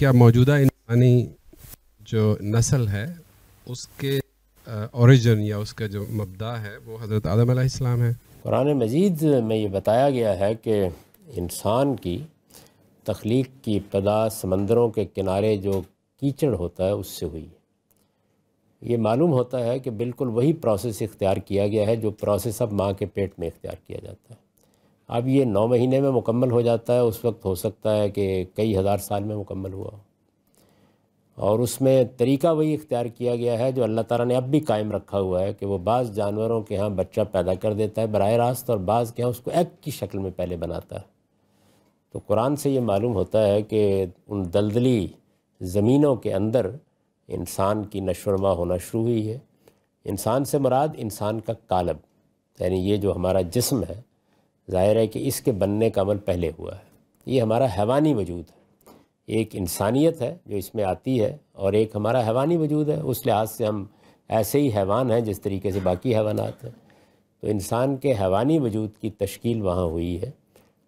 کیا موجودہ انسانی جو نسل ہے اس کے اوریجن یا اس کا جو مبدا ہے وہ حضرت آدم علیہ السلام ہے؟ قرآن مجید میں یہ بتایا گیا ہے کہ انسان کی تخلیق کی ابتدا سمندروں کے کنارے جو کیچڑ ہوتا ہے اس سے ہوئی ہے۔ یہ معلوم ہوتا ہے کہ بالکل وہی پروسیس اختیار کیا گیا ہے جو پروسیس اب ماں کے پیٹ میں اختیار کیا جاتا ہے۔ اب یہ 9 مہینے میں مکمل ہو جاتا ہے، اس وقت ہو سکتا ہے کہ کئی ہزار سال میں مکمل ہوا ہو، اور اس میں طریقہ وہی اختیار کیا گیا ہے جو اللہ تعالیٰ نے اب بھی قائم رکھا ہوا ہے کہ وہ بعض جانوروں کے ہاں بچہ پیدا کر دیتا ہے براہ راست، اور بعض کے ہاں اس کو ایگ کی شکل میں پہلے بناتا ہے۔ تو قرآن سے یہ معلوم ہوتا ہے کہ ان دلدلی زمینوں کے اندر انسان کی نشو و نما ہونا شروع ہوئی ہے۔ انسان سے مراد انسان کا قالب، یعنی یہ جو ہمارا جسم ہے، ظاہر ہے کہ اس کے بننے کا عمل پہلے ہوا ہے۔ یہ ہمارا حیوانی وجود ہے، ایک انسانیت ہے جو اس میں آتی ہے، اور ایک ہمارا حیوانی وجود ہے۔ اس لحاظ سے ہم ایسے ہی حیوان ہیں جس طریقے سے باقی حیوانات ہیں۔ تو انسان کے حیوانی وجود کی تشکیل وہاں ہوئی ہے،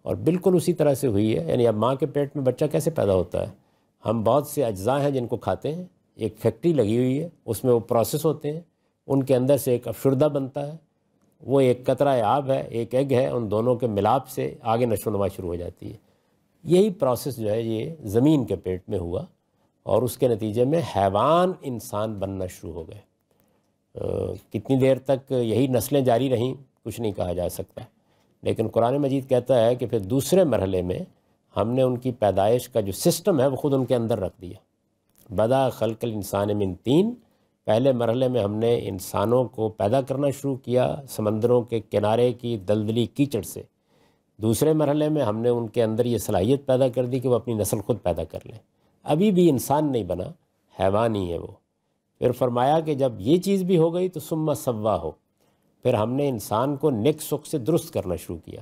اور بالکل اسی طرح سے ہوئی ہے۔ یعنی اب ماں کے پیٹ میں بچہ کیسے پیدا ہوتا ہے؟ ہم بہت سے اجزاء ہیں جن کو کھاتے ہیں، ایک فیکٹری لگی ہوئی ہے، اس میں وہ پروسیس ہوتے ہیں، ان کے اندر سے ایک افشردہ بنتا ہے، وہ ایک قطرہ آب ہے، ایک ایگ ہے، ان دونوں کے ملاپ سے آگے نشو و نما شروع ہو جاتی ہے۔ یہی پروسیس جو ہے یہ زمین کے پیٹ میں ہوا، اور اس کے نتیجے میں حیوان انسان بننا شروع ہو گئے۔ کتنی دیر تک یہی نسلیں جاری رہیں کچھ نہیں کہا جا سکتا، لیکن قرآن مجید کہتا ہے کہ پھر دوسرے مرحلے میں ہم نے ان کی پیدائش کا جو سسٹم ہے وہ خود ان کے اندر رکھ دیا۔ بدأ خلق الانسان من طین، پہلے مرحلے میں ہم نے انسانوں کو پیدا کرنا شروع کیا سمندروں کے کنارے کی دلدلی کیچڑ سے۔ دوسرے مرحلے میں ہم نے ان کے اندر یہ صلاحیت پیدا کر دی کہ وہ اپنی نسل خود پیدا کر لیں۔ ابھی بھی انسان نہیں بنا، حیوان ہی ہے وہ۔ پھر فرمایا کہ جب یہ چیز بھی ہو گئی تو ثم سوا ہو، پھر ہم نے انسان کو نیک سکھ سے درست کرنا شروع کیا۔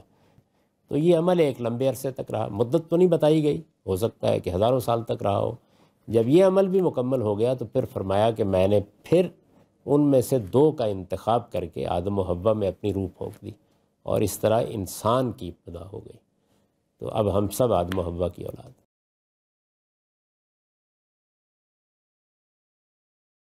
تو یہ عمل ایک لمبے عرصے تک رہا، مدت تو نہیں بتائی گئی، ہو سکتا ہے کہ ہزاروں سال تک رہا ہو۔ جب یہ عمل بھی مکمل ہو گیا تو پھر فرمایا کہ میں نے پھر ان میں سے 2 کا انتخاب کر کے آدم و حوا میں اپنی روح پھونک دی، اور اس طرح انسان کی ابتدا ہو گئی۔ تو اب ہم سب آدم و حوا کی اولاد ہیں۔